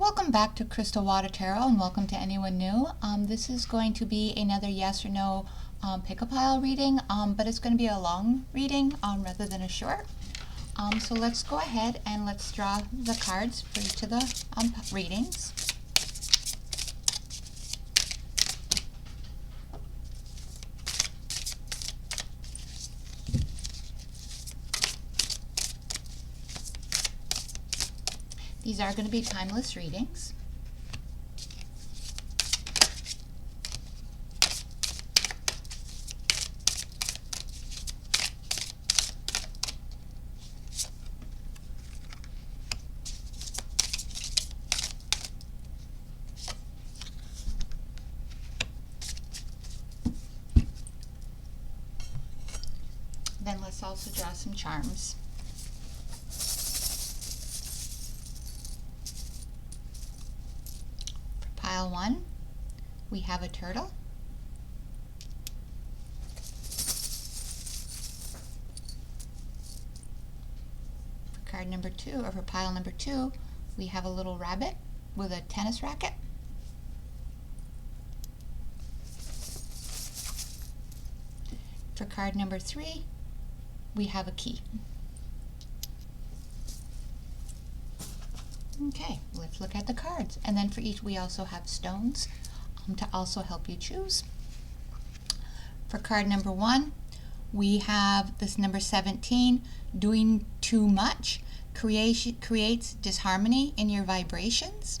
Welcome back to Crystal Water Tarot, and welcome to anyone new. This is going to be another yes or no pick-a-pile reading, but it's going to be a long reading rather than a short. So let's go ahead and let's draw the cards for each of the readings. These are going to be timeless readings. Then let's also draw some charms. Pile 1, we have a turtle. For card number 2, or for pile number 2, we have a little rabbit with a tennis racket. For card number 3, we have a key. Okay, let's look at the cards. And then for each, we also have stones to also help you choose. For card number 1, we have this number 17, doing too much creates disharmony in your vibrations.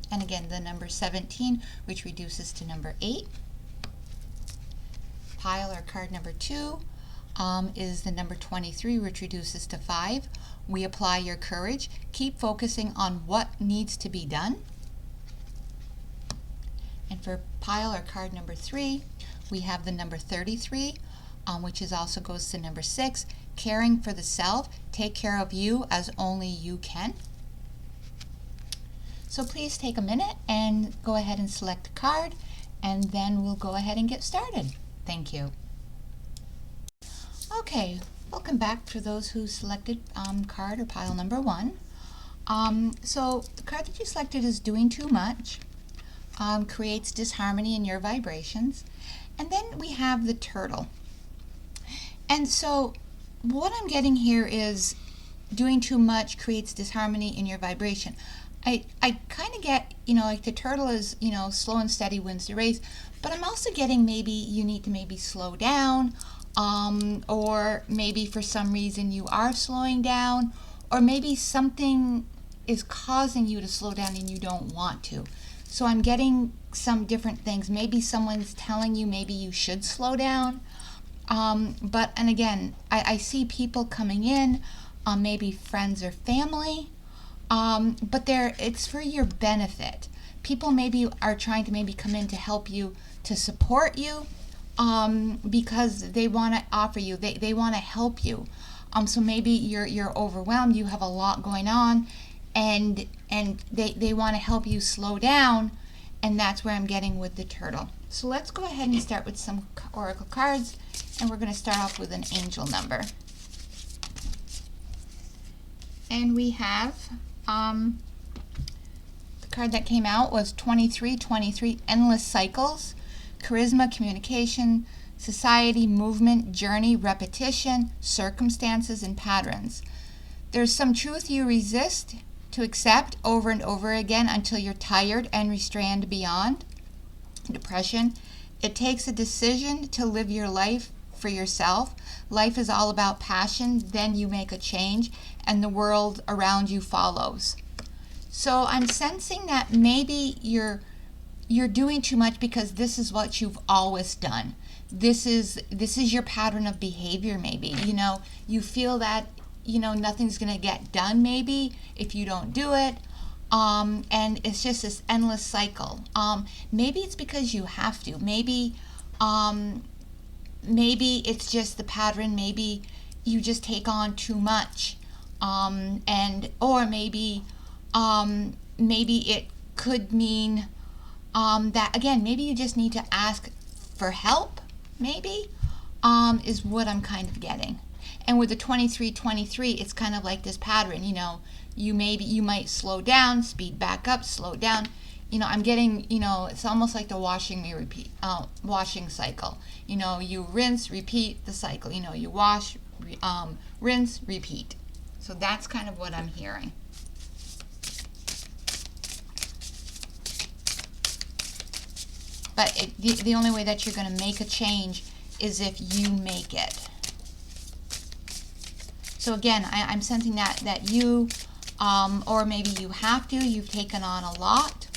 And again, the number 17, which reduces to number 8. Pile or card number 2 is the number 23, which reduces to 5. We apply your courage. Keep focusing on what needs to be done. And for pile or card number 3, we have the number 33, which is also goes to number 6. Caring for the self. Take care of you as only you can. So please take a minute and go ahead and select a card, and then we'll go ahead and get started. Thank you. Okay, welcome back for those who selected card or pile number 1. So the card that you selected is doing too much, creates disharmony in your vibrations. And then we have the turtle. And so what I'm getting here is doing too much creates disharmony in your vibration. I kind of get, like the turtle is, slow and steady wins the race, but I'm also getting maybe you need to maybe slow down, or maybe for some reason you are slowing down, or maybe something is causing you to slow down and you don't want to. So I'm getting some different things. Maybe someone's telling you maybe you should slow down. And again, I see people coming in, maybe friends or family, but it's for your benefit. People maybe are trying to maybe come in to help you, to support you, because they want to offer you, they want to help you. So maybe you're overwhelmed, you have a lot going on, and they want to help you slow down, and that's where I'm getting with the turtle. So let's go ahead and start with some oracle cards, and we're going to start off with an angel number. And we have the card that came out was 23, endless cycles. Charisma, communication, society, movement, journey, repetition, circumstances, and patterns. There's some truth you resist to accept over and over again until you're tired and restrained beyond. Depression. It takes a decision to live your life for yourself. Life is all about passion. Then you make a change and the world around you follows. So I'm sensing that maybe you're doing too much because this is what you've always done. This is your pattern of behavior maybe. You feel that, nothing's going to get done maybe if you don't do it. And it's just this endless cycle. Maybe it's because you have to. Maybe it's just the pattern. Maybe you just take on too much. Or maybe it could mean that, again, maybe you just need to ask for help, maybe, is what I'm kind of getting. And with the 23-23, it's kind of like this pattern. You might slow down, speed back up, slow down. I'm getting, it's almost like the washing cycle. You rinse, repeat the cycle. You wash, rinse, repeat. So that's kind of what I'm hearing. But the only way that you're going to make a change is if you make it. So again, I'm sensing that you, or maybe you have to, you've taken on a lot.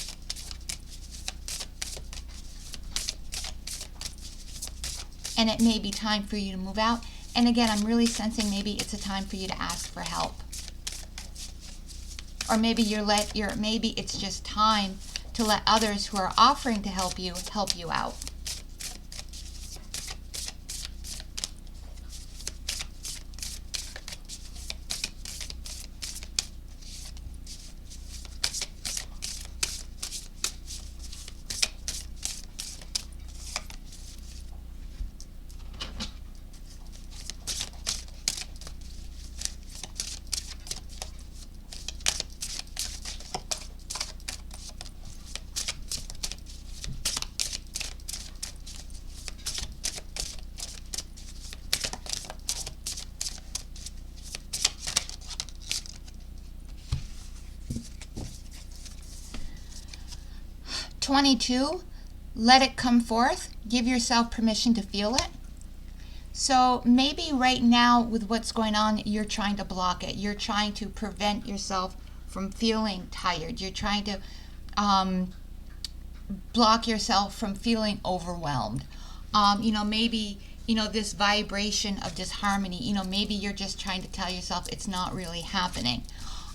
And it may be time for you to move out. And again, I'm really sensing maybe it's a time for you to ask for help. Or maybe maybe it's just time to let others who are offering to help you out. '22, let it come forth. Give yourself permission to feel it. So maybe right now with what's going on, you're trying to block it. You're trying to prevent yourself from feeling tired. You're trying to block yourself from feeling overwhelmed. Maybe, this vibration of disharmony, maybe you're just trying to tell yourself it's not really happening.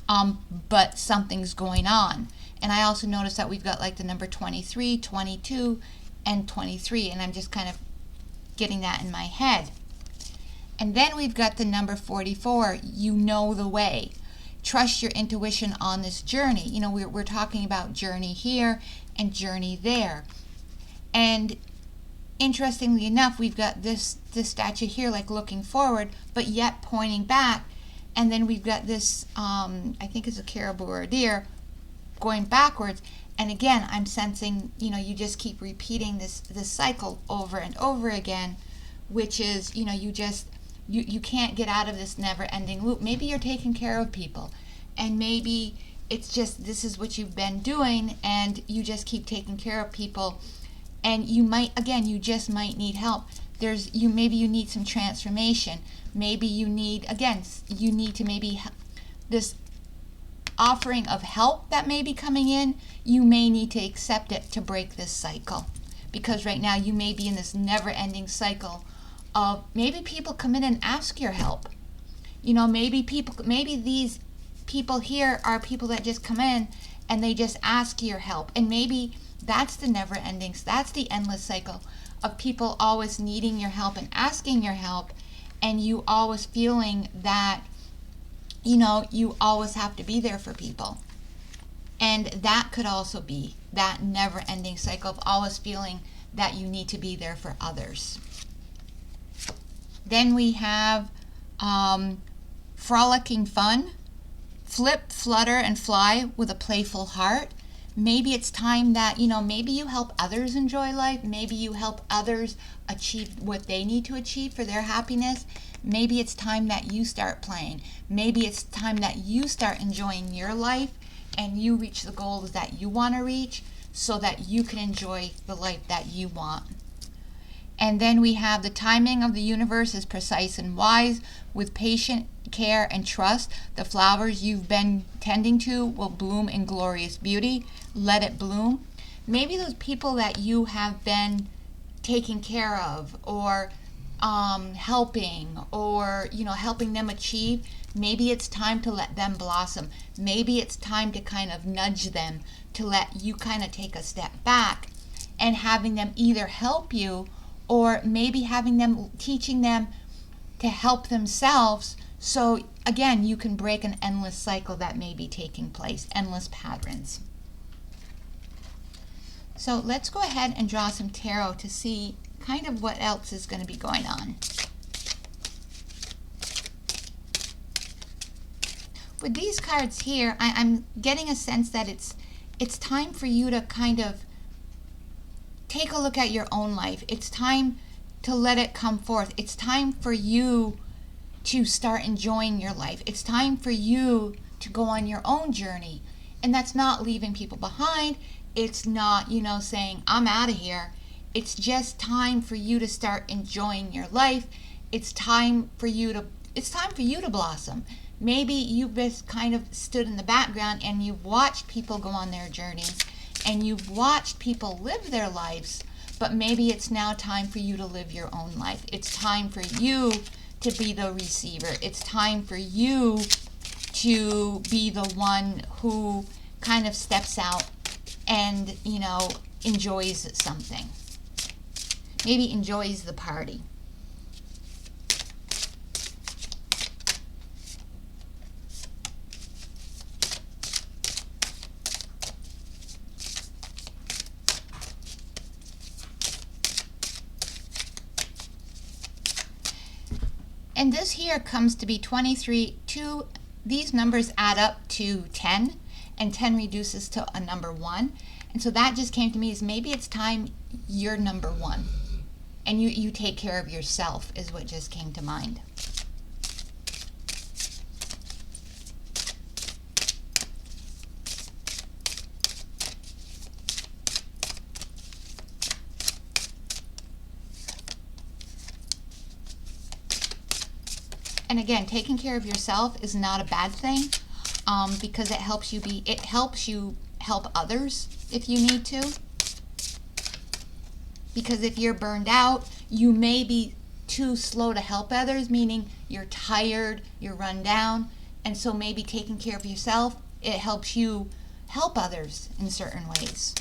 But something's going on. And I also noticed that we've got like the number 23, 22, and 23, and I'm just kind of getting that in my head. And then we've got the number 44, you know the way. Trust your intuition on this journey. We're talking about journey here and journey there. And interestingly enough, we've got this statue here like looking forward, but yet pointing back. And then we've got this, I think it's a caribou or a deer, going backwards. And again, I'm sensing, you just keep repeating this cycle over and over again, which is, you can't get out of this never-ending loop. Maybe you're taking care of people, and maybe it's just this is what you've been doing, and you just keep taking care of people, and you just might need help. Maybe you need some transformation. Maybe you need to maybe this offering of help that may be coming in. You may need to accept it to break this cycle, because right now you may be in this never-ending cycle of maybe people come in and ask your help. Maybe these people here are people that just come in and they just ask your help, and maybe that's the never-ending, that's the endless cycle of people always needing your help and asking your help, and you always feeling that you always have to be there for people. And that could also be that never-ending cycle of always feeling that you need to be there for others. Then we have frolicking fun. Flip, flutter, and fly with a playful heart. Maybe it's time that, maybe you help others enjoy life. Maybe you help others achieve what they need to achieve for their happiness. Maybe it's time that you start playing. Maybe it's time that you start enjoying your life and you reach the goals that you want to reach so that you can enjoy the life that you want. And then we have the timing of the universe is precise and wise. With patient care and trust, the flowers you've been tending to will bloom in glorious beauty. Let it bloom. Maybe those people that you have been taking care of or helping, or helping them achieve, maybe it's time to let them blossom. Maybe it's time to kind of nudge them, to let you kind of take a step back and having them either help you, or maybe teaching them to help themselves, so again you can break an endless cycle that may be taking place, endless patterns. So let's go ahead and draw some tarot to see kind of what else is going to be going on. with these cards here, I'm getting a sense that it's time for you to kind of take a look at your own life. It's time to let it come forth. It's time for you to start enjoying your life. It's time for you to go on your own journey. And that's not leaving people behind. It's not, saying, I'm out of here. It's just time for you to start enjoying your life. It's time for you to blossom. Maybe you've just kind of stood in the background and you've watched people go on their journeys and you've watched people live their lives, but maybe it's now time for you to live your own life. It's time for you to be the receiver. It's time for you to be the one who kind of steps out and, enjoys something. Maybe enjoys the party. And this here comes to be 23. These numbers add up to 10, and 10 reduces to a number 1. And so that just came to me as maybe it's time you're number 1. And you take care of yourself is what just came to mind. And again, taking care of yourself is not a bad thing, because it helps you help others if you need to. Because if you're burned out, you may be too slow to help others, meaning you're tired, you're run down, and so maybe taking care of yourself, it helps you help others in certain ways.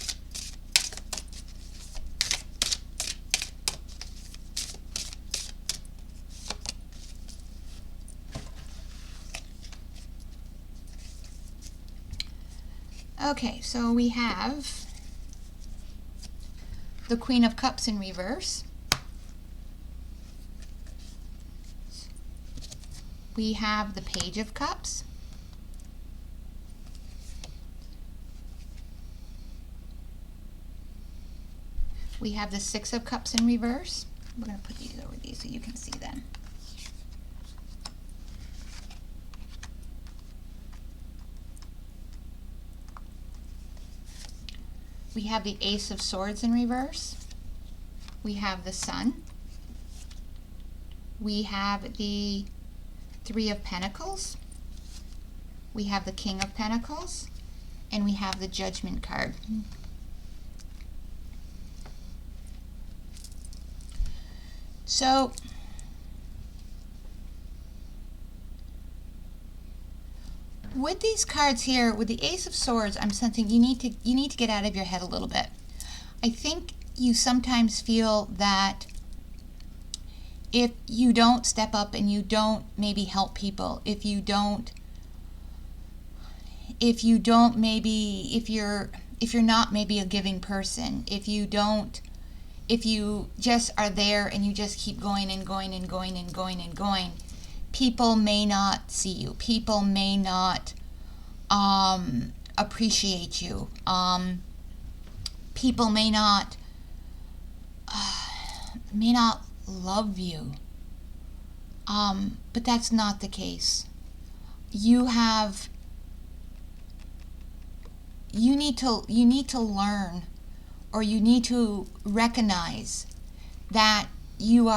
Okay, so we have the Queen of Cups in reverse. We have the Page of Cups. We have the Six of Cups in reverse. We're going to put these over these so you can see them. We have the Ace of Swords in reverse. We have the Sun. We have the Three of Pentacles. We have the King of Pentacles. And we have the Judgment card. So, with these cards here, with the Ace of Swords, I'm sensing you need to get out of your head a little bit. I think you sometimes feel that if you don't step up and you don't maybe help people, if you're not maybe a giving person, if you just are there and you just keep going and going and going and going and going, people may not see you. People may not appreciate you. People may not love you. But that's not the case. You need to learn, or you need to recognize that you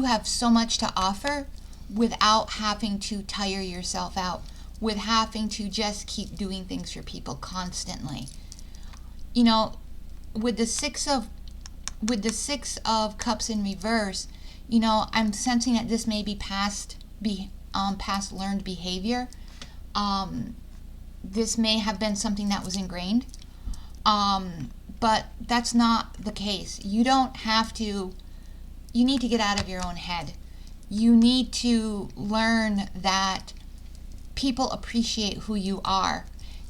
have so much to offer without having to tire yourself out, with having to just keep doing things for people constantly. With the Six of Cups in reverse, I'm sensing that this may be past learned behavior. This may have been something that was ingrained, but that's not the case. You don't have to. You need to get out of your own head. You need to learn that people appreciate who you are,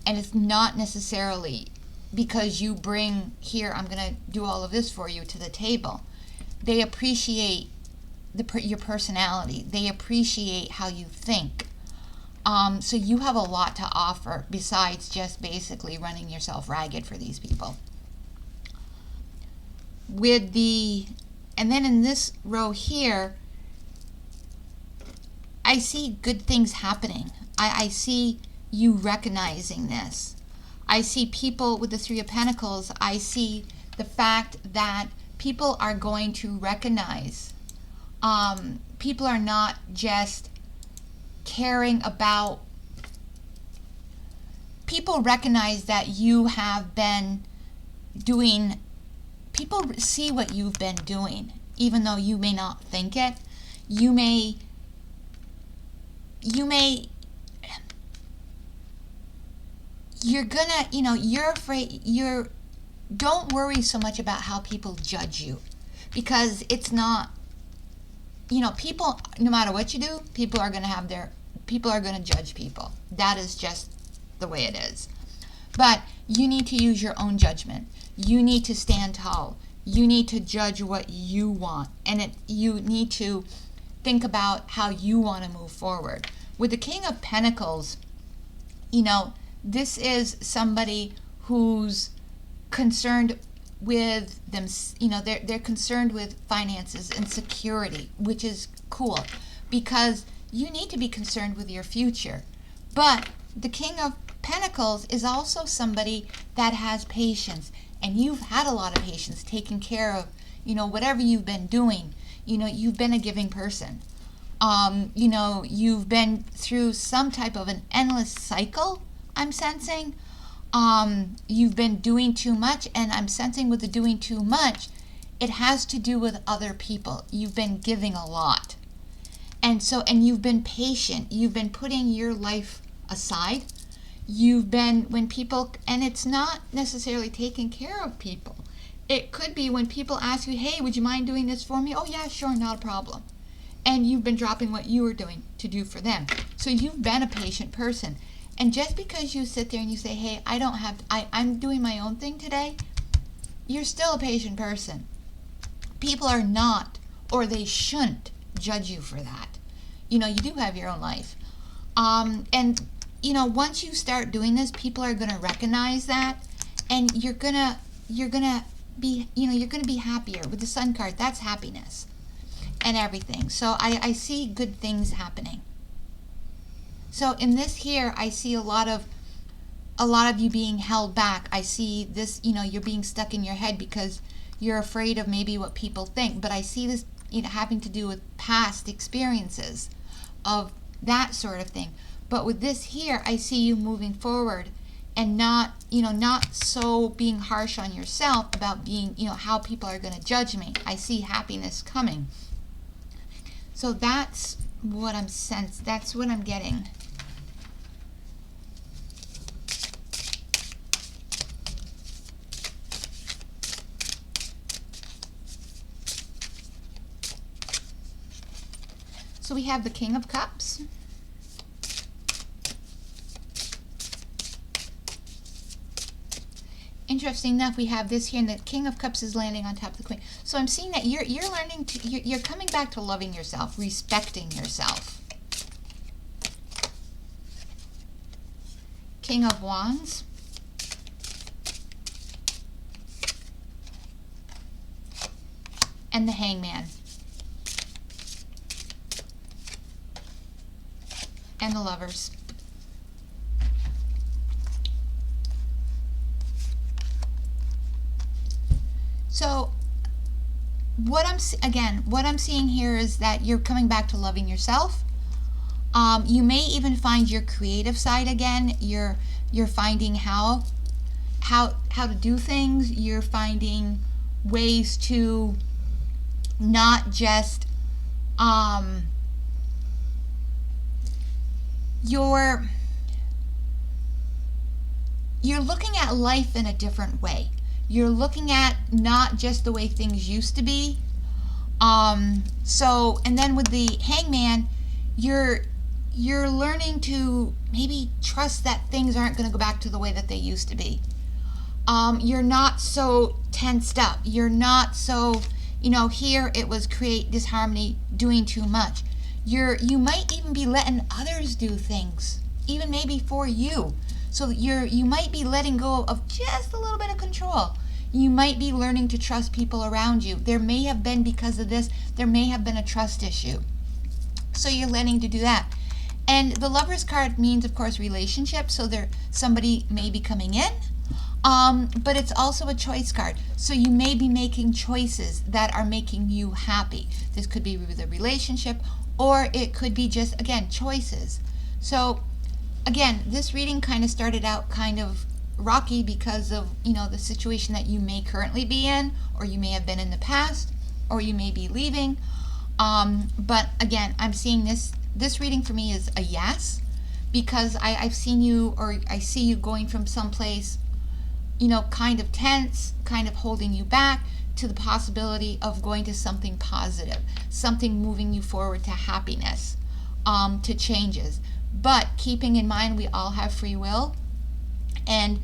and it's not necessarily because you bring here, I'm going to do all of this for you, to the table. They appreciate your personality. They appreciate how you think. So you have a lot to offer besides just basically running yourself ragged for these people. And then in this row here, I see good things happening. I see you recognizing this. I see people with the Three of Pentacles. I see the fact that people are going to recognize. People are not just caring about. People recognize that you have been doing. People see what you've been doing, even though you may not think it. You may. You're gonna, you're afraid. Don't worry so much about how people judge you, because it's not. People, no matter what you do, people are going to judge people. That is just the way it is. But you need to use your own judgment. You need to stand tall. You need to judge what you want. And you need to think about how you want to move forward. With the King of Pentacles, this is somebody who's concerned with them, they're concerned with finances and security, which is cool, because you need to be concerned with your future. But the King of Pentacles is also somebody that has patience, and you've had a lot of patience taking care of, whatever you've been doing. You've been a giving person. You've been through some type of an endless cycle, I'm sensing. You've been doing too much, and I'm sensing with the doing too much, it has to do with other people. You've been giving a lot. And you've been patient. You've been putting your life aside. And it's not necessarily taking care of people. It could be when people ask you, hey, would you mind doing this for me? Oh yeah, sure, not a problem. And you've been dropping what you were doing to do for them. So you've been a patient person. And just because you sit there and you say, hey, I'm doing my own thing today, you're still a patient person. People are not, or they shouldn't judge you for that. You do have your own life. Once you start doing this, people are going to recognize that, and you're going to be happier. With the Sun card, that's happiness and everything. So I see good things happening. So in this here, I see a lot of you being held back. I see this, you're being stuck in your head because you're afraid of maybe what people think. But I see this, having to do with past experiences of that sort of thing. But with this here, I see you moving forward and not so being harsh on yourself about being, how people are going to judge me. I see happiness coming. So that's what that's what I'm getting. So we have the King of Cups. Interesting enough, we have this here, and the King of Cups is landing on top of the Queen. So I'm seeing that you're learning to, you're coming back to loving yourself, respecting yourself. King of Wands. And the Hangman. And the Lovers. So what I'm seeing here is that you're coming back to loving yourself. You may even find your creative side again. You're finding how to do things. You're finding ways to not just you're looking at life in a different way. You're looking at not just the way things used to be. And then with the Hangman, you're learning to maybe trust that things aren't going to go back to the way that they used to be. You're not so tensed up. You're not so, here it was create disharmony, doing too much. You might even be letting others do things, even maybe for you. So you might be letting go of just a little bit of control. You might be learning to trust people around you. There may have been, because of this, there may have been a trust issue. So you're learning to do that. And the Lover's card means, of course, relationship. So somebody may be coming in, but it's also a choice card. So you may be making choices that are making you happy. This could be with a relationship, or it could be just, again, choices. So again, this reading kind of started out kind of rocky because of, the situation that you may currently be in, or you may have been in the past, or you may be leaving. But again, I'm seeing this reading for me is a yes, because I've seen you, or I see you going from someplace, kind of tense, kind of holding you back, to the possibility of going to something positive, something moving you forward to happiness, to changes. But keeping in mind, we all have free will. And,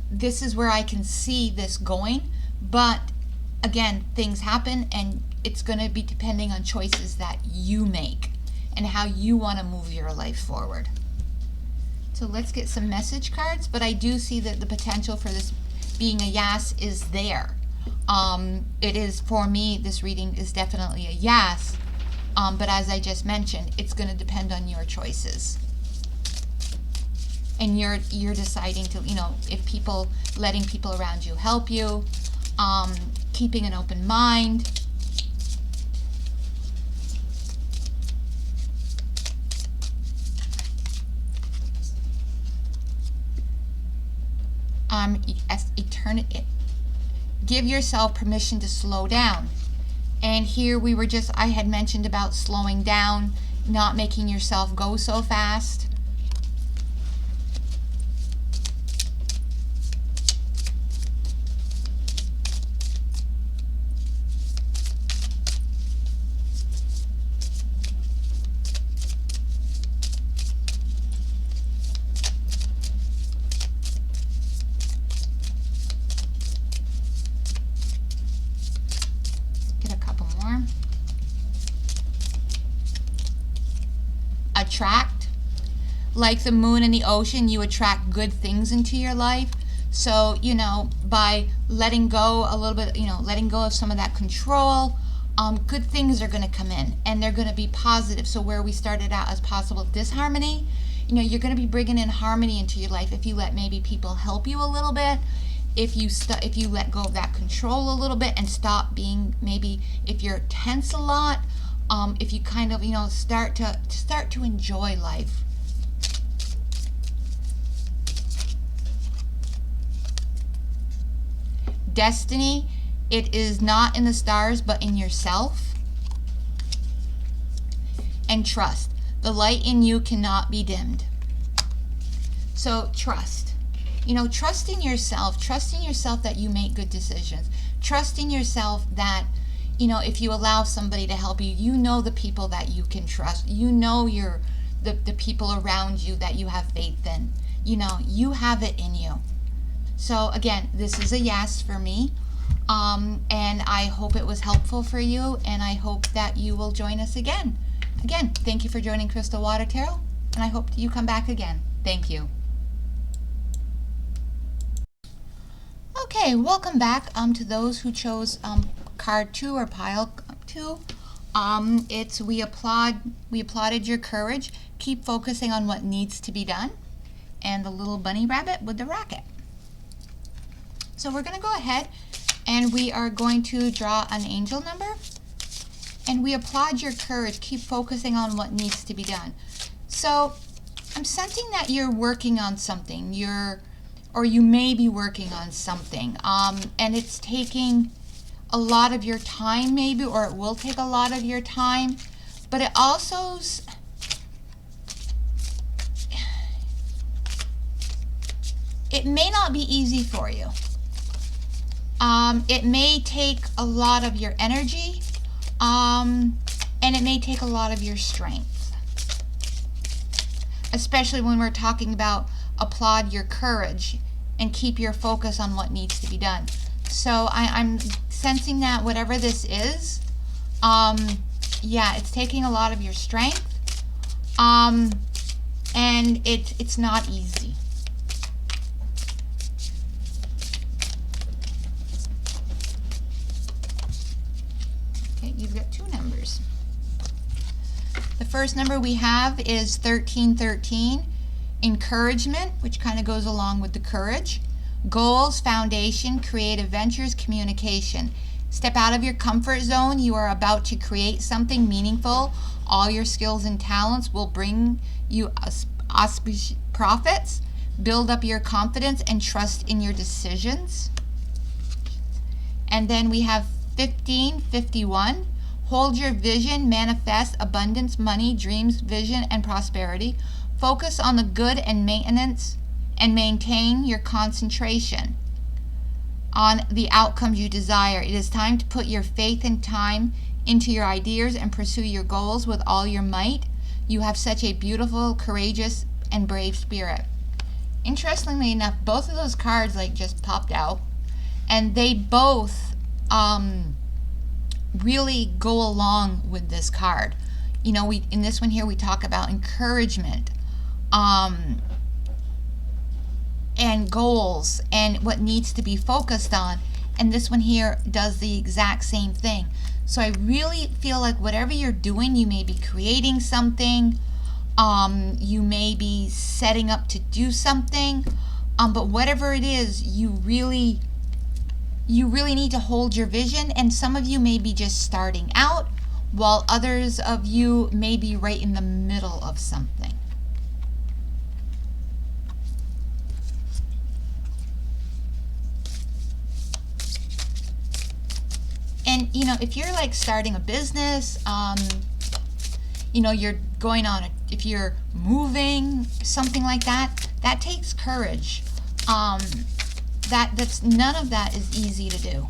this is where I can see this going. But again, things happen, and it's going to be depending on choices that you make and how you want to move your life forward. So let's get some message cards. But I do see that the potential for this being a yes is there. It is, for me, this reading is definitely a yes. But as I just mentioned, it's going to depend on your choices. And you're deciding to, if letting people around you help you, keeping an open mind. Give yourself permission to slow down. And here I had mentioned about slowing down, not making yourself go so fast. Attract. Like the moon in the ocean, you attract good things into your life. So, by letting go a little bit, letting go of some of that control, good things are going to come in, and they're going to be positive. So where we started out as possible disharmony, you're going to be bringing in harmony into your life if you let maybe people help you a little bit. If you let go of that control a little bit and stop being, maybe if you're tense a lot, if you kind of, start to enjoy life. Destiny, it is not in the stars, but in yourself. And trust. The light in you cannot be dimmed. So trust. Trusting yourself that you make good decisions. Trusting yourself that, if you allow somebody to help you, the people that you can trust. The people around you that you have faith in. You have it in you. So again, this is a yes for me. And I hope it was helpful for you, and I hope that you will join us again. Again, thank you for joining Crystal Water Tarot, and I hope you come back again. Thank you. Okay, welcome back to those who chose card 2 or pile 2. We applauded your courage. Keep focusing on what needs to be done. And the little bunny rabbit with the racket. So we're going to go ahead and we are going to draw an angel number. And we applaud your courage. Keep focusing on what needs to be done. So I'm sensing that you're working on something. Or you may be working on something. And it's taking a lot of your time maybe, or it will take a lot of your time. But it also... it may not be easy for you. It may take a lot of your energy, and it may take a lot of your strength. Especially when we're talking about applaud your courage and keep your focus on what needs to be done. So I'm sensing that whatever this is, yeah, it's taking a lot of your strength. And it's not easy. Okay, you've got two numbers. The first number we have is 1313, encouragement, which kind of goes along with the courage. Goals, foundation, creative ventures, communication. Step out of your comfort zone. You are about to create something meaningful. All your skills and talents will bring you profits. Build up your confidence and trust in your decisions. And then we have 1551. Hold your vision, manifest abundance, money, dreams, vision, and prosperity. Focus on the good and maintain your concentration on the outcomes you desire. It is time to put your faith and time into your ideas and pursue your goals with all your might. You have such a beautiful, courageous, and brave spirit. Interestingly enough, both of those cards just popped out, and they both really go along with this card. You know, in this one here we talk about encouragement, and goals and what needs to be focused on, and this one here does the exact same thing. So I really feel like whatever you're doing, you may be creating something, you may be setting up to do something, but whatever it is, you really need to hold your vision. And some of you may be just starting out, while others of you may be right in the middle of something. And you know, if you're starting a business, you know, you're going on if you're moving, something like that, that takes courage. That's none of that is easy to do.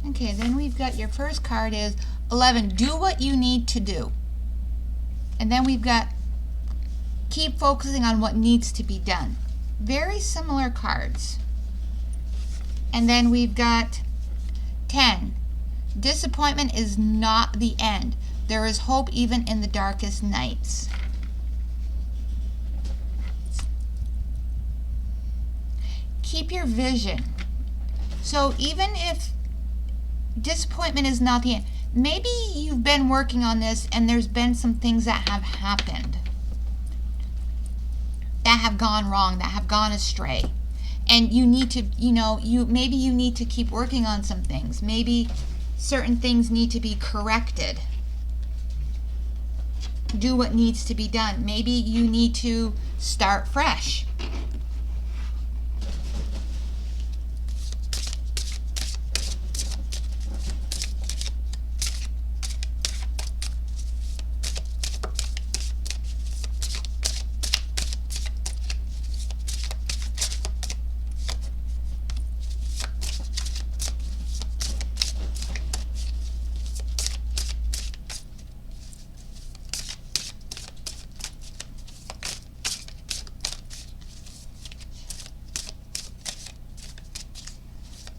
Okay, then we've got your first card is 11, do what you need to do. And then we've got keep focusing on what needs to be done. Very similar cards. And then we've got 10, disappointment is not the end. There is hope even in the darkest nights. Keep your vision. So even if disappointment is not the end, maybe you've been working on this and there's been some things that have happened that have gone wrong, that have gone astray, and you need to, maybe you need to keep working on some things. Maybe certain things need to be corrected. Do what needs to be done. Maybe you need to start fresh.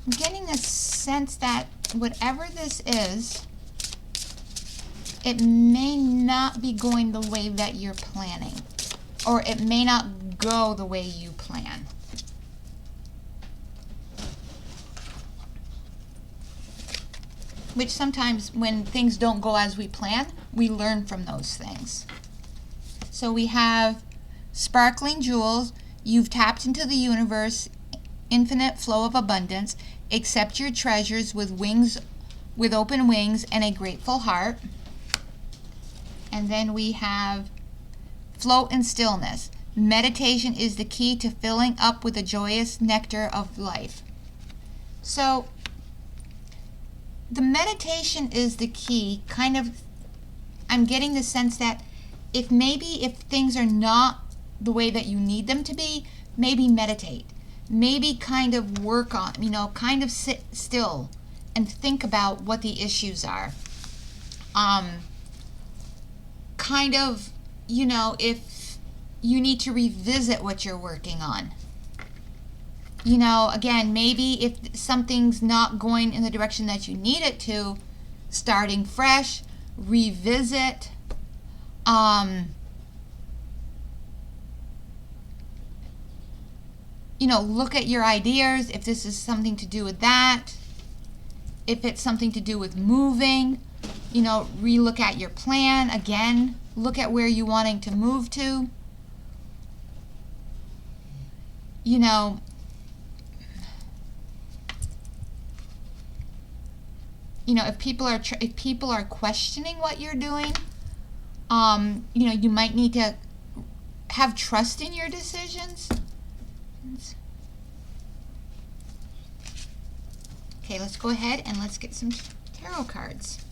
I'm getting a sense that whatever this is, it may not be going the way that you're planning, or it may not go the way you plan. Which sometimes when things don't go as we plan, we learn from those things. So we have sparkling jewels. You've tapped into the universe, infinite flow of abundance. Accept your treasures with with open wings and a grateful heart. And then we have float in stillness. Meditation is the key to filling up with the joyous nectar of life. So the meditation is the key. Kind of, I'm getting the sense that if things are not the way that you need them to be, maybe meditate. Maybe kind of work on, kind of sit still and think about what the issues are. Kind of, if you need to revisit what you're working on. Again, maybe if something's not going in the direction that you need it to, starting fresh, revisit. Look at your ideas, if this is something to do with that. If it's something to do with moving, relook at your plan again. Look at where you're wanting to move to. If people are questioning what you're doing, you might need to have trust in your decisions. Okay, let's go ahead and let's get some tarot cards.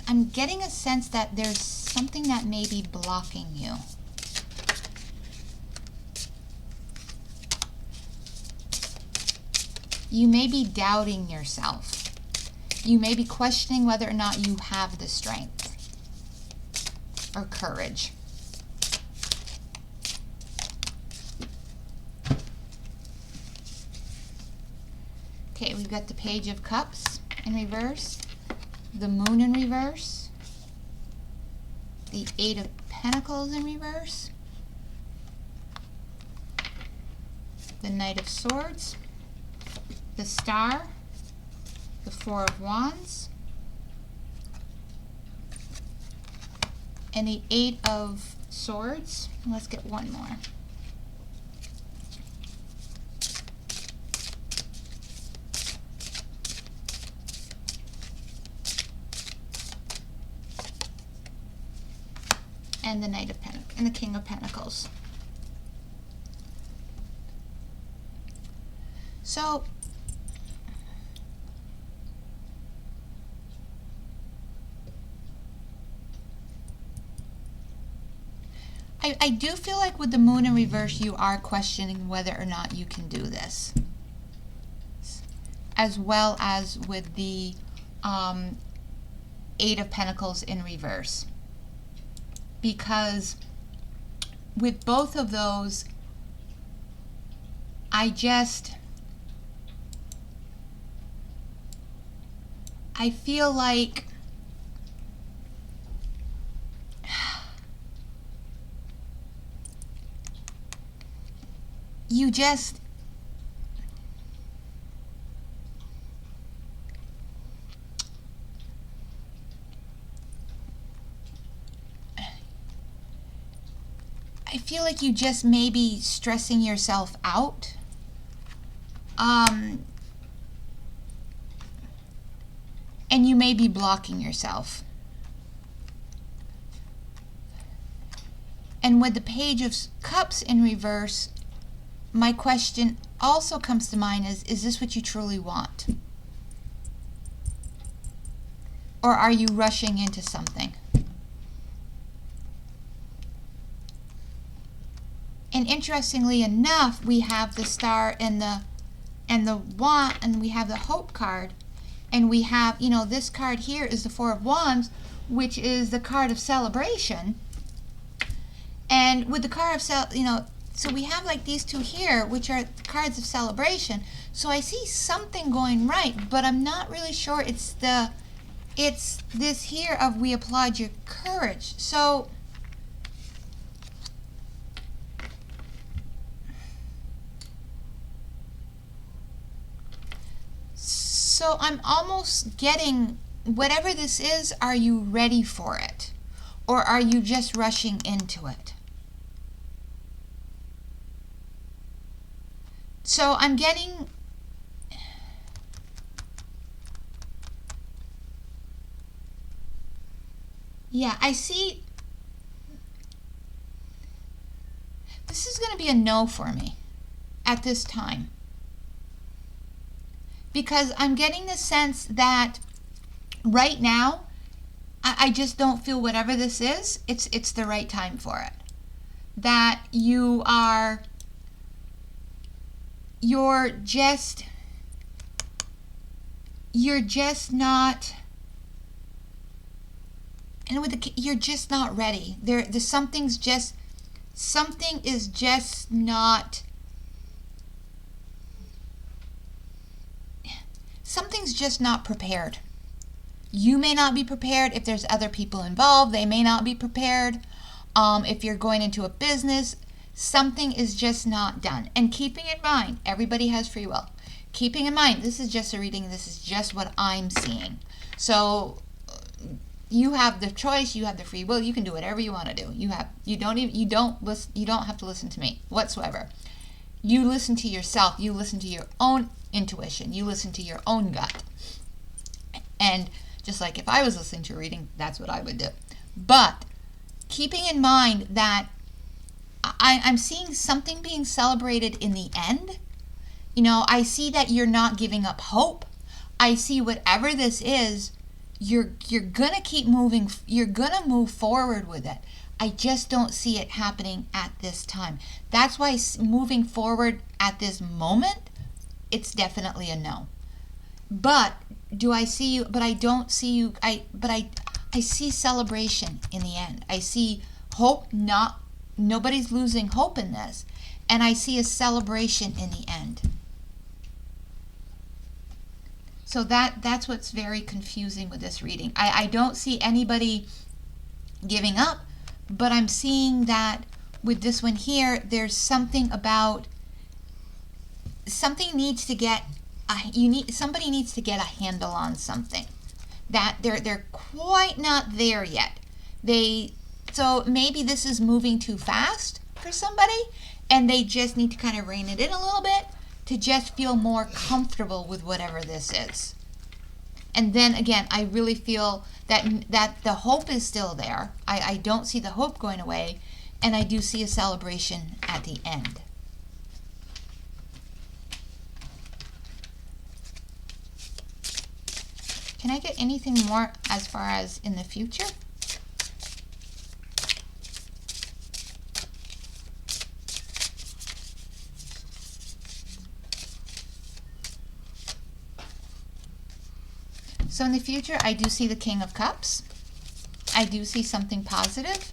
I'm getting a sense that there's something that may be blocking you. You may be doubting yourself. You may be questioning whether or not you have the strength or courage. Okay, we've got the Page of Cups in reverse, the Moon in reverse, the Eight of Pentacles in reverse, the Knight of Swords, the Star, the Four of Wands, and the Eight of Swords. Let's get one more. And the Knight of Pentacles and the King of Pentacles. So I do feel like with the Moon in reverse, you are questioning whether or not you can do this, as well as with the Eight of Pentacles in reverse. Because with both of those, I feel like you just may be stressing yourself out. And you may be blocking yourself. And with the Page of Cups in reverse, my question also comes to mind is this what you truly want? Or are you rushing into something? And interestingly enough, we have the Star and the Wand, and we have the Hope card, and we have, this card here is the Four of Wands, which is the card of celebration. And with the card of so we have like these two here, which are cards of celebration. So I see something going right, but I'm not really sure it's this here of we applaud your courage. So I'm almost getting, whatever this is, are you ready for it? Or are you just rushing into it? So I'm getting, yeah, I see, this is going to be a no for me at this time. Because I'm getting the sense that right now, I just don't feel whatever this is, it's the right time for it. That you're just not, and with the, you're just not ready. There's something is just not, something's just not prepared. You may not be prepared. If there's other people involved, they may not be prepared. If you're going into a business, something is just not done. And keeping in mind, everybody has free will. Keeping in mind, this is just a reading. This is just what I'm seeing. So you have the choice. You have the free will. You can do whatever you want to do. You don't have to listen to me whatsoever. You listen to yourself. You listen to your own intuition. You listen to your own gut. And just like if I was listening to a reading, that's what I would do. But keeping in mind that I'm seeing something being celebrated in the end. You know, I see that you're not giving up hope. I see whatever this is, you're gonna keep moving. You're gonna move forward with it. I just don't see it happening at this time. That's why moving forward at this moment, it's definitely a no. But do I see you? But I don't see you. I see celebration in the end. I see hope. Nobody's losing hope in this, and I see a celebration in the end. So that's what's very confusing with this reading. I don't see anybody giving up, but I'm seeing that with this one here, there's something about something needs to get. Somebody needs to get a handle on something that they're quite not there yet. So maybe this is moving too fast for somebody, and they just need to kind of rein it in a little bit to just feel more comfortable with whatever this is. And then again, I really feel that the hope is still there. I don't see the hope going away, and I do see a celebration at the end. Can I get anything more as far as in the future? So in the future, I do see the King of Cups. I do see something positive.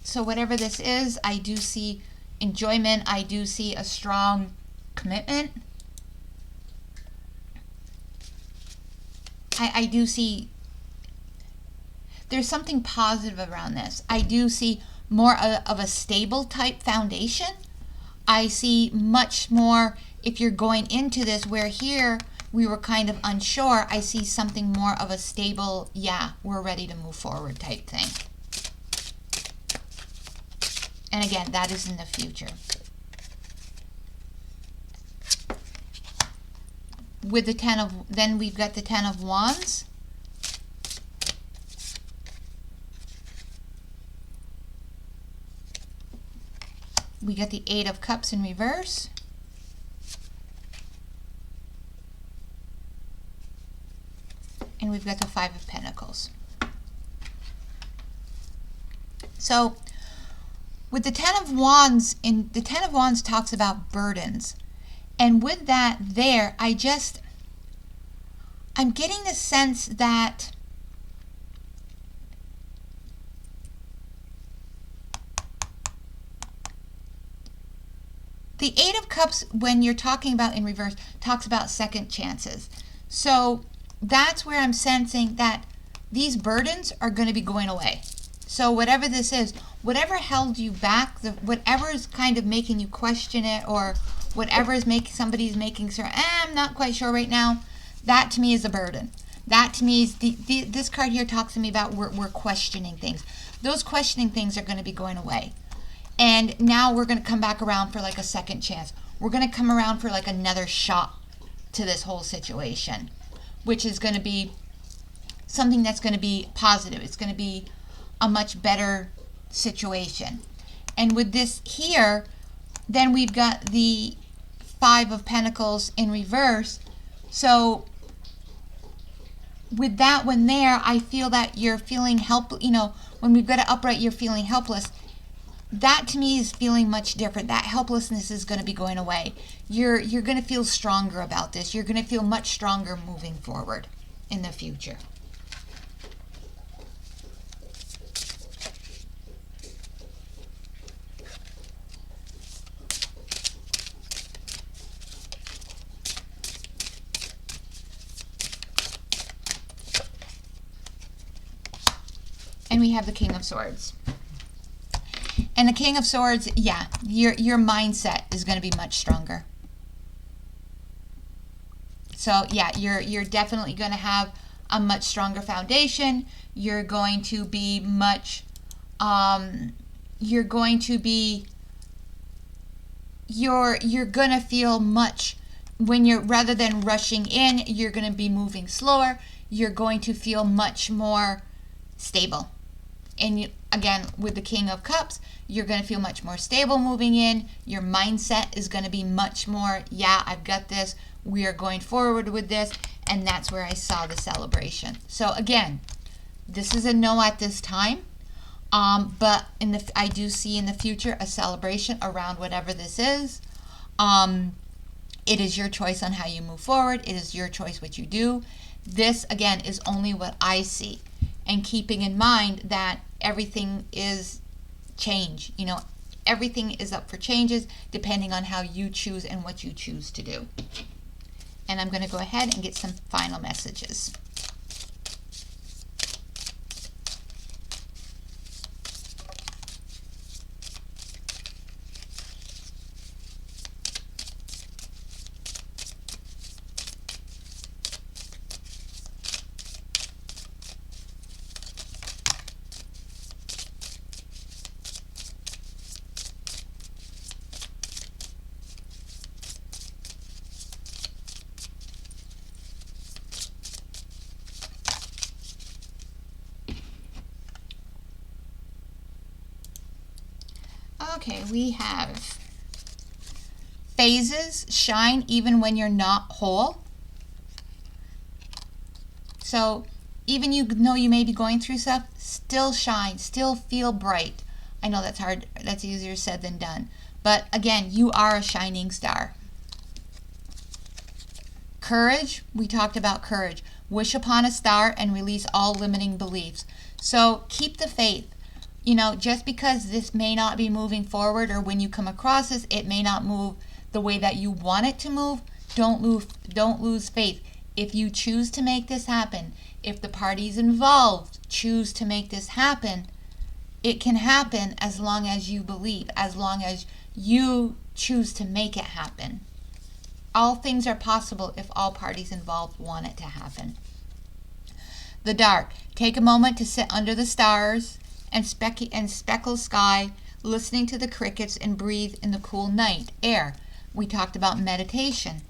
So whatever this is, I do see enjoyment. I do see a strong commitment. I do see there's something positive around this. I do see more of a stable type foundation. I see much more if you're going into this, where here we were kind of unsure. I see something more of a stable, yeah, we're ready to move forward type thing. And again, that is in the future. With the then we've got the 10 of Wands. We got the 8 of Cups in reverse. And we've got the 5 of Pentacles. So with the 10 of Wands, the 10 of Wands talks about burdens. And with that there, I'm getting the sense that The Eight of Cups, when you're talking about in reverse, talks about second chances. So that's where I'm sensing that these burdens are going to be going away. So whatever this is, whatever held you back, whatever is kind of making you question it, or whatever is making somebody's making sure, I'm not quite sure right now, that to me is a burden. That to me is this card here talks to me about we're questioning things. Those questioning things are going to be going away. And now we're going to come back around for like a second chance. We're going to come around for like another shot to this whole situation, which is going to be something that's going to be positive. It's going to be a much better situation. And with this here, then we've got the Five of Pentacles in reverse. So with that one there, I feel that you're feeling helpless. You know, when we've got it upright, you're feeling helpless. That to me is feeling much different. That helplessness is going to be going away. You're going to feel stronger about this. You're going to feel much stronger moving forward in the future. And we have the King of Swords. And the King of Swords, yeah, your mindset is going to be much stronger. So yeah, you're definitely going to have a much stronger foundation. You're going to be much, you're going to feel much, when you're, rather than rushing in, you're going to be moving slower. You're going to feel much more stable. And again, with the King of Cups, you're going to feel much more stable moving in. Your mindset is going to be much more, yeah, I've got this. We are going forward with this. And that's where I saw the celebration. So again, this is a no at this time. But I do see in the future a celebration around whatever this is. It is your choice on how you move forward. It is your choice what you do. This, again, is only what I see. And keeping in mind that everything is change. You know, everything is up for changes depending on how you choose and what you choose to do. And I'm going to go ahead and get some final messages. Okay, we have phases shine even when you're not whole. So even you know you may be going through stuff, still shine, still feel bright. I know that's hard, that's easier said than done. But again, you are a shining star. Courage, we talked about courage. Wish upon a star and release all limiting beliefs. So keep the faith. You know, just because this may not be moving forward, or when you come across this, it may not move the way that you want it to move, don't lose faith. If you choose to make this happen, if the parties involved choose to make this happen, it can happen as long as you believe, as long as you choose to make it happen. All things are possible if all parties involved want it to happen. The dark. Take a moment to sit under the stars and speckled sky, listening to the crickets, and breathe in the cool night air. We talked about meditation.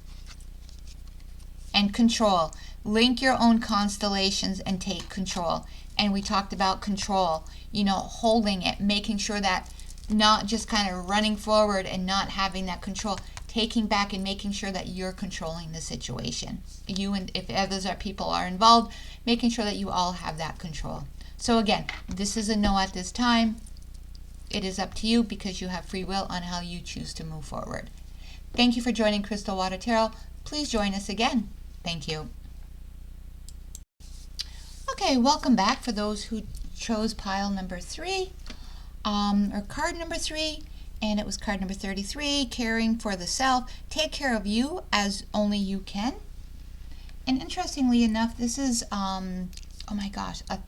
And control. Link your own constellations and take control. And we talked about control, you know, holding it, making sure that not just kind of running forward and not having that control, taking back and making sure that you're controlling the situation. You, and if others are people are involved, making sure that you all have that control. So again, this is a no at this time. It is up to you because you have free will on how you choose to move forward. Thank you for joining Crystal Water Tarot. Please join us again. Thank you. Okay, welcome back for those who chose pile number 3, or card number 3. And it was card number 33, caring for the self. Take care of you as only you can. And interestingly enough, this is, oh my gosh, a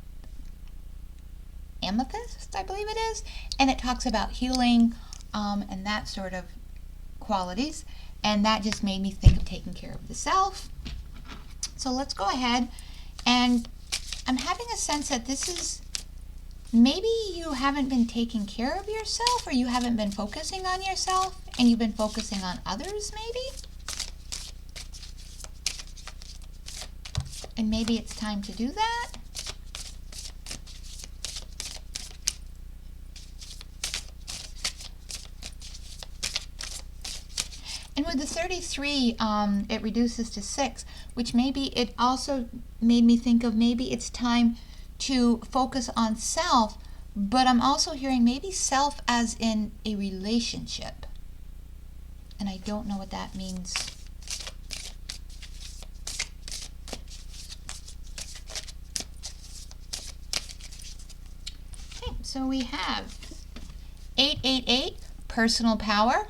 amethyst, I believe it is. And it talks about healing and that sort of qualities. And that just made me think of taking care of the self. So let's go ahead, and I'm having a sense that this is, maybe you haven't been taking care of yourself, or you haven't been focusing on yourself and you've been focusing on others maybe. And maybe it's time to do that. And with the 33, it reduces to 6, which maybe it also made me think of maybe it's time to focus on self, but I'm also hearing maybe self as in a relationship. And I don't know what that means. Okay, so we have 888, personal power.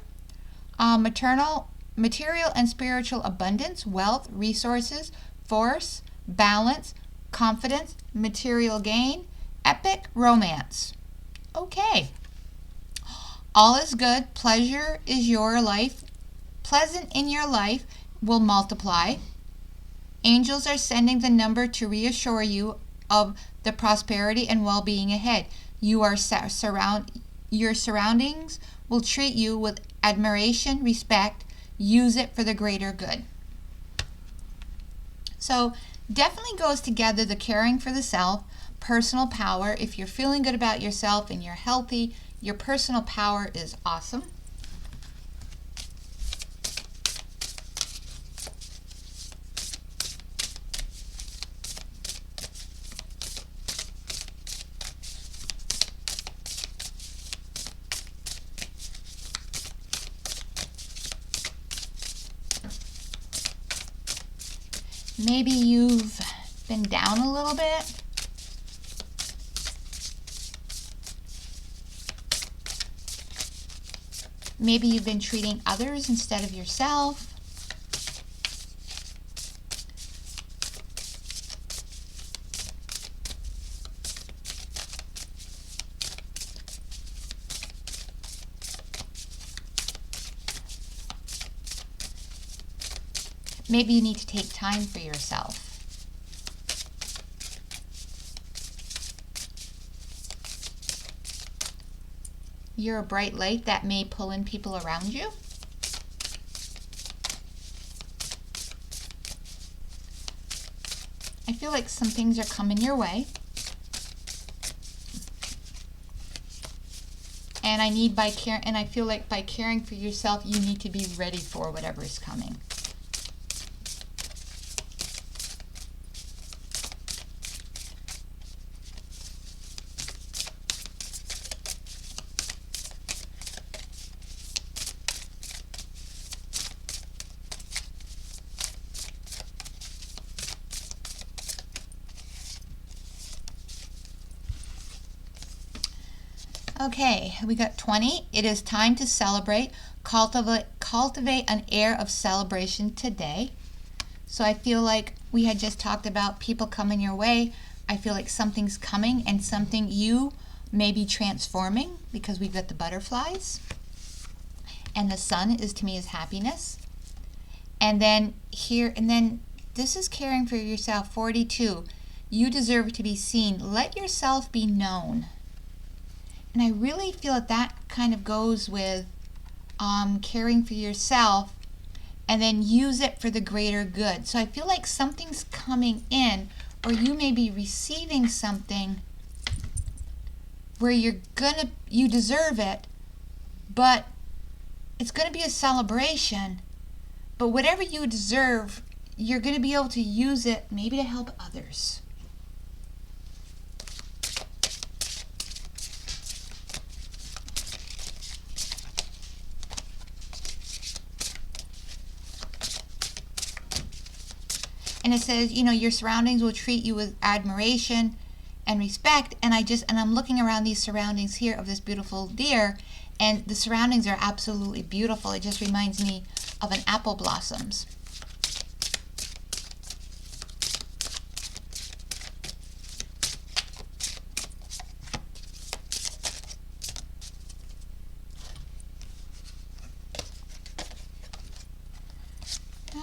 Material and spiritual abundance, wealth, resources, force, balance, confidence, material gain, epic romance. Okay. All is good. Pleasure is your life. Pleasant in your life will multiply. Angels are sending the number to reassure you of the prosperity and well-being ahead. Your surroundings will treat you with admiration, respect. Use it for the greater good. So definitely goes together, the caring for the self, personal power. If you're feeling good about yourself and you're healthy, your personal power is awesome. Maybe you've been down a little bit. Maybe you've been treating others instead of yourself. Maybe you need to take time for yourself. You're a bright light that may pull in people around you. I feel like some things are coming your way. And I feel like by caring for yourself, you need to be ready for whatever is coming. Okay, we got 20. It is time to celebrate. Cultivate an air of celebration today. So I feel like we had just talked about people coming your way. I feel like something's coming and something you may be transforming, because we've got the butterflies. And the sun is, to me, is happiness. And then this is caring for yourself. 42. You deserve to be seen. Let yourself be known. And I really feel that kind of goes with caring for yourself, and then use it for the greater good. So I feel like something's coming in, or you may be receiving something where you deserve it, but it's going to be a celebration. But whatever you deserve, you're going to be able to use it maybe to help others. And it says, your surroundings will treat you with admiration and respect. And I'm looking around these surroundings here of this beautiful deer, And the surroundings are absolutely beautiful. It just reminds me of an apple blossoms.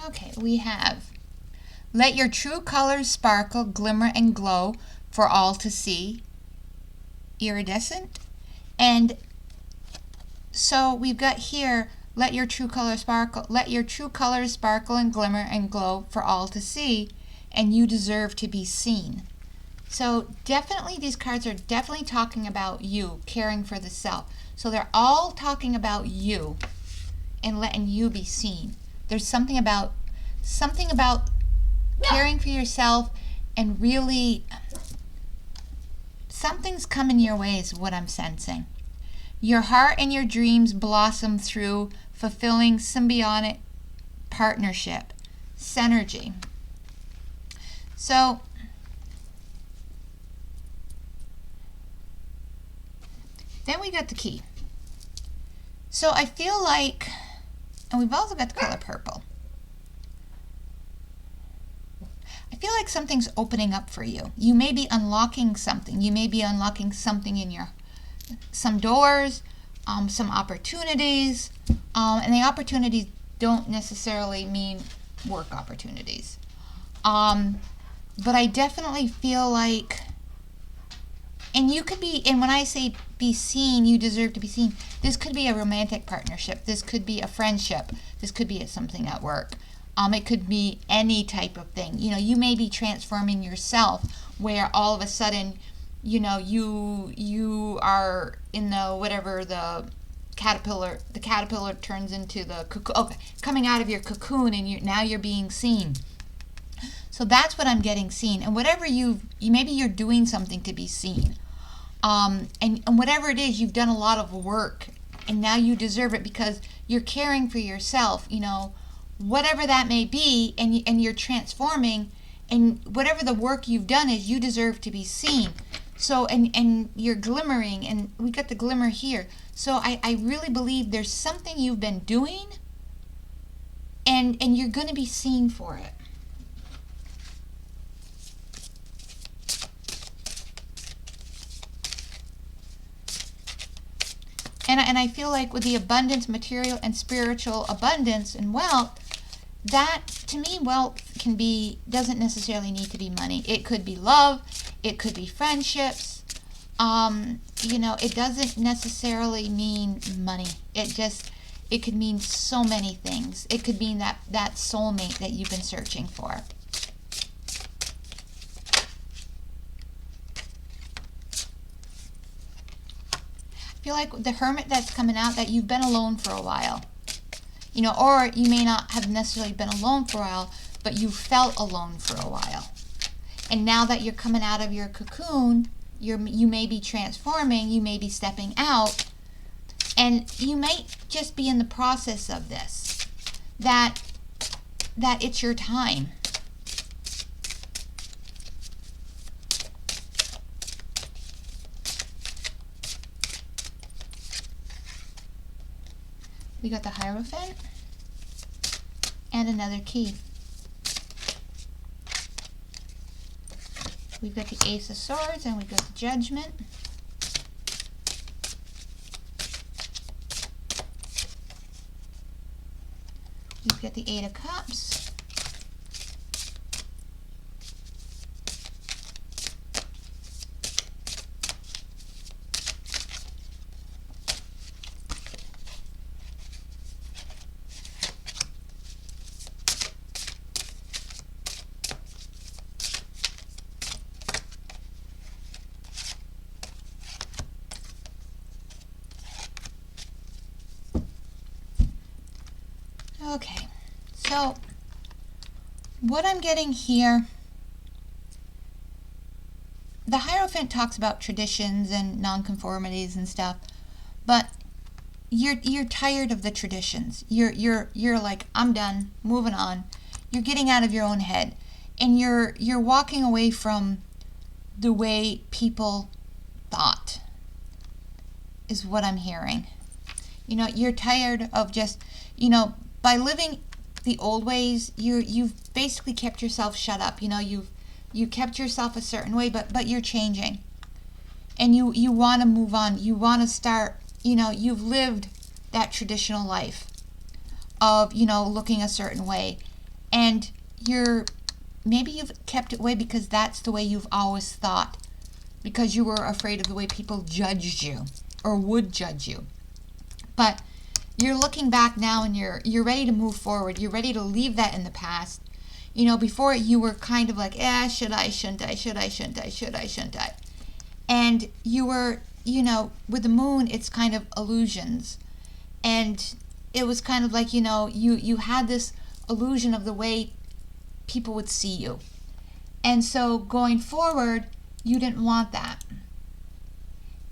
Okay, we have let your true colors sparkle, glimmer, and glow for all to see. Iridescent. And so we've got here, let your true colors sparkle and glimmer and glow for all to see, and you deserve to be seen. So definitely these cards are definitely talking about you, caring for the self. So they're all talking about you and letting you be seen. There's something about caring for yourself, and really something's coming your way is what I'm sensing. Your heart and your dreams blossom through fulfilling symbiotic partnership, synergy. So then we got the key. So I feel like, and we've also got the color purple. I feel like something's opening up for you. You may be unlocking something. You may be unlocking something in some doors, some opportunities, and the opportunities don't necessarily mean work opportunities. But I definitely feel like, and you could be, and when I say be seen, you deserve to be seen. This could be a romantic partnership. This could be a friendship. This could be something at work. It could be any type of thing. You know, you may be transforming yourself where all of a sudden, you know, you are in the caterpillar turns into the cocoon, okay, coming out of your cocoon, and now you're being seen. So that's what I'm getting, seen. And whatever maybe you're doing something to be seen. And whatever it is, you've done a lot of work, and now you deserve it because you're caring for yourself, you know, whatever that may be, and you're transforming, and whatever the work you've done is, you deserve to be seen. So, and you're glimmering, and we got the glimmer here. So I really believe there's something you've been doing, and you're going to be seen for it. And I feel like with the abundance, material and spiritual abundance and wealth, that, to me, wealth doesn't necessarily need to be money. It could be love. It could be friendships. You know, it doesn't necessarily mean money. It could mean so many things. It could mean that soulmate that you've been searching for. I feel like the Hermit that's coming out, that you've been alone for a while. You know, or you may not have necessarily been alone for a while, but you felt alone for a while. And now that you're coming out of your cocoon, you may be transforming, you may be stepping out, and you might just be in the process of this, that it's your time. We got the Hierophant and another key. We've got the Ace of Swords and we've got the Judgment. We've got the Eight of Cups. Okay, so what I'm getting here, the Hierophant talks about traditions and nonconformities and stuff, but you're tired of the traditions. You're like, I'm done, moving on. You're getting out of your own head, and you're walking away from the way people thought, is what I'm hearing. You know, you're tired of just, by living the old ways, you've basically kept yourself shut up. You kept yourself a certain way, but you're changing. And you want to move on. You want to start, you've lived that traditional life of, looking a certain way. And maybe you've kept it away because that's the way you've always thought, because you were afraid of the way people judged you or would judge you. But you're looking back now and you're ready to move forward. You're ready to leave that in the past. Before you were kind of like, should I, shouldn't I, should I, shouldn't I, should I, shouldn't I? And you were, with the moon, it's kind of illusions. And it was kind of like, you had this illusion of the way people would see you. And so going forward, you didn't want that.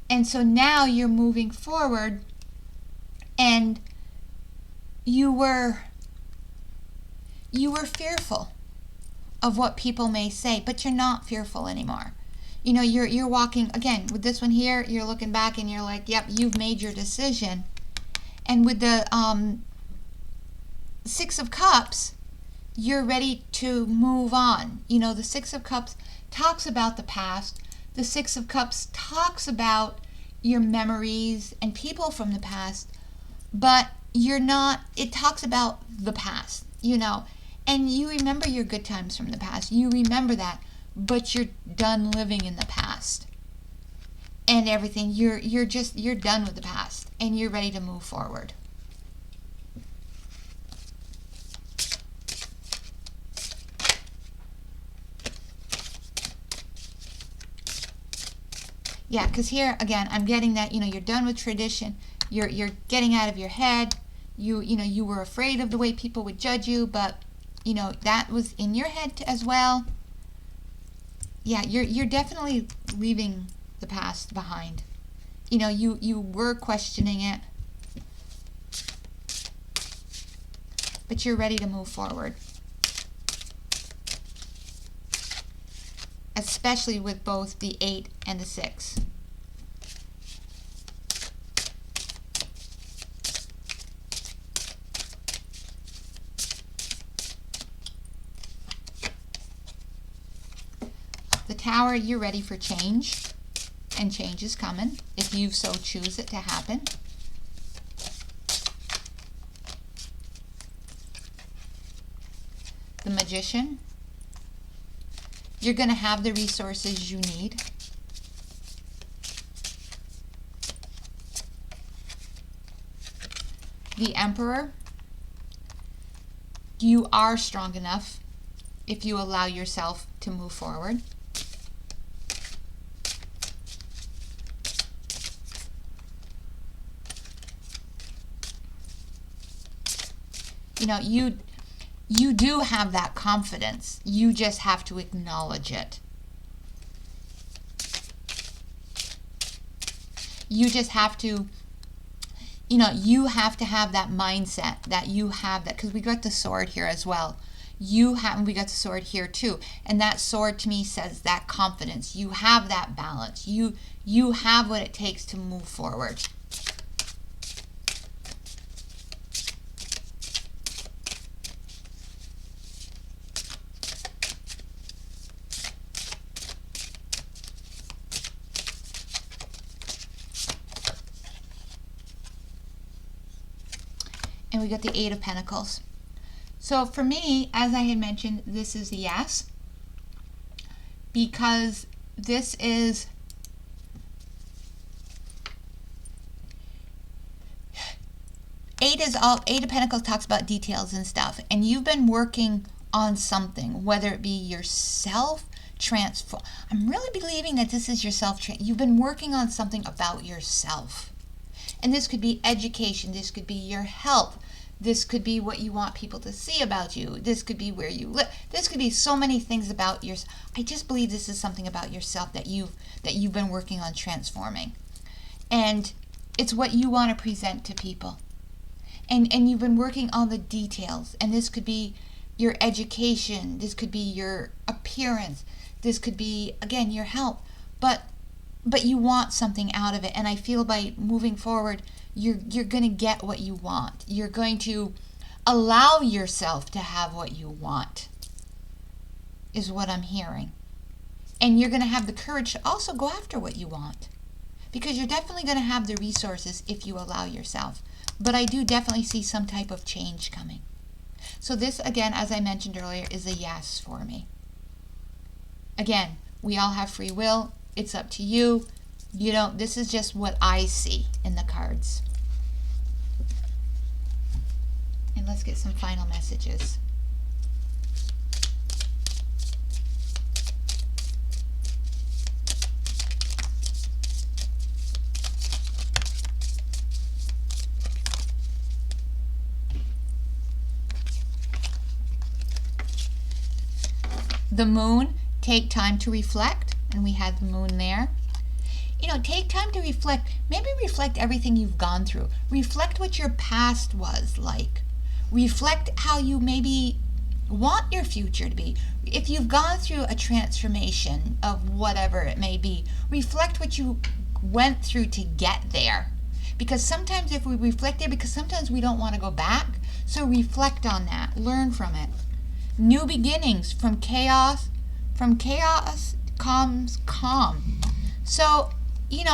And so now you're moving forward, and you were fearful of what people may say, but you're not fearful anymore. You're walking, again, with this one here, you're looking back and you're like, yep, you've made your decision. And with the Six of Cups, you're ready to move on. The Six of Cups talks about the past. The Six of Cups talks about your memories and people from the past, but it talks about the past, and you remember your good times from the past. You remember that, but you're done living in the past and everything. You're done with the past and you're ready to move forward. Yeah, because here again, I'm getting that you're done with tradition. You're getting out of your head. You were afraid of the way people would judge you, but that was in your head as well. Yeah, you're definitely leaving the past behind. You were questioning it, but you're ready to move forward. Especially with both the 8 and the 6. The Tower, you're ready for change, and change is coming if you so choose it to happen. The Magician, you're going to have the resources you need. The Emperor, you are strong enough if you allow yourself to move forward. You do have that confidence. You just have to acknowledge it. You just have to, you have to have that mindset that you have that, because we got the sword here as well. We got the sword here too. And that sword to me says that confidence. You have that balance. You have what it takes to move forward. And we got the 8 of Pentacles. So for me, as I had mentioned, this is a yes, because this is Eight of Pentacles talks about details and stuff, and you've been working on something, whether it be yourself transform. I'm really believing that this is yourself. You've been working on something about yourself. And this could be education. This could be your health. This could be what you want people to see about you. This could be where you live. This could be so many things about yourself. I just believe this is something about yourself that you've been working on transforming. And it's what you want to present to people. And you've been working on the details. And this could be your education. This could be your appearance. This could be, again, your health. But but you want something out of it. And I feel by moving forward, you're going to get what you want. You're going to allow yourself to have what you want, is what I'm hearing. And you're going to have the courage to also go after what you want, because you're definitely going to have the resources if you allow yourself. But I do definitely see some type of change coming. So this, again, as I mentioned earlier, is a yes for me. Again, we all have free will. It's up to you. This is just what I see in the cards. And let's get some final messages. The moon, take time to reflect, and we had the moon there. Take time to reflect. Maybe reflect everything you've gone through. Reflect what your past was like. Reflect how you maybe want your future to be. If you've gone through a transformation of whatever it may be, reflect what you went through to get there. Because sometimes if we reflect there, because sometimes we don't want to go back, so reflect on that. Learn from it. New beginnings. From chaos comes calm. So,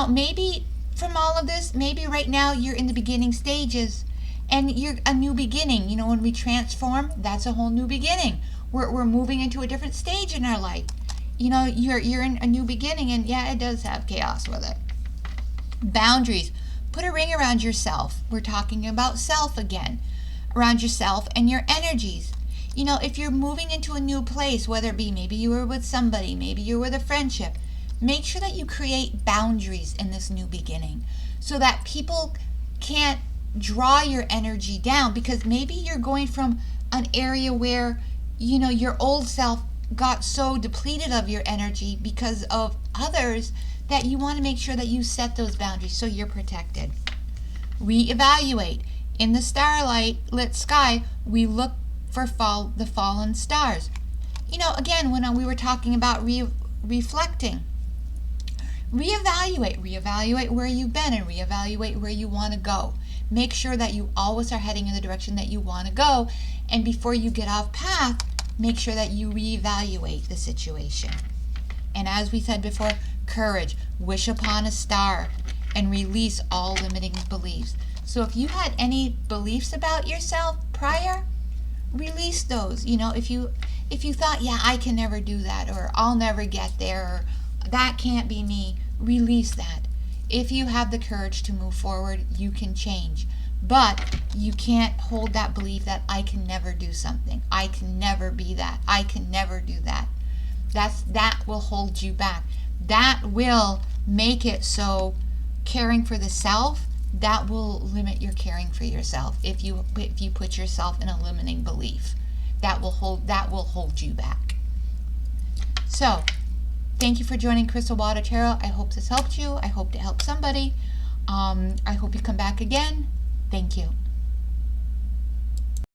maybe from all of this, maybe right now you're in the beginning stages and you're a new beginning. When we transform, that's a whole new beginning. We're moving into a different stage in our life. You're in a new beginning, and yeah, it does have chaos with it. Boundaries. Put a ring around yourself. We're talking about self again. Around yourself and your energies. If you're moving into a new place, whether it be maybe you were with somebody, maybe you're with a friendship, make sure that you create boundaries in this new beginning so that people can't draw your energy down, because maybe you're going from an area where, your old self got so depleted of your energy because of others that you want to make sure that you set those boundaries so you're protected. Reevaluate. In the starlight lit sky, we look for the fallen stars. Again, when we were talking about reflecting, reevaluate where you've been and reevaluate where you want to go. Make sure that you always are heading in the direction that you want to go, and before you get off path, make sure that you reevaluate the situation. And as we said before, courage. Wish upon a star and release all limiting beliefs. So if you had any beliefs about yourself prior, release those. If you thought, yeah, I can never do that, or I'll never get there, or that can't be me, release that. If you have the courage to move forward, you can change. But you can't hold that belief that I can never do something. I can never be that. I can never do that. That will hold you back. That will make it so caring for the self, that will limit your caring for yourself. If you put yourself in a limiting belief, that will hold you back. So, thank you for joining Crystal Water Tarot. I hope this helped you. I hope it helped somebody. I hope you come back again. Thank you.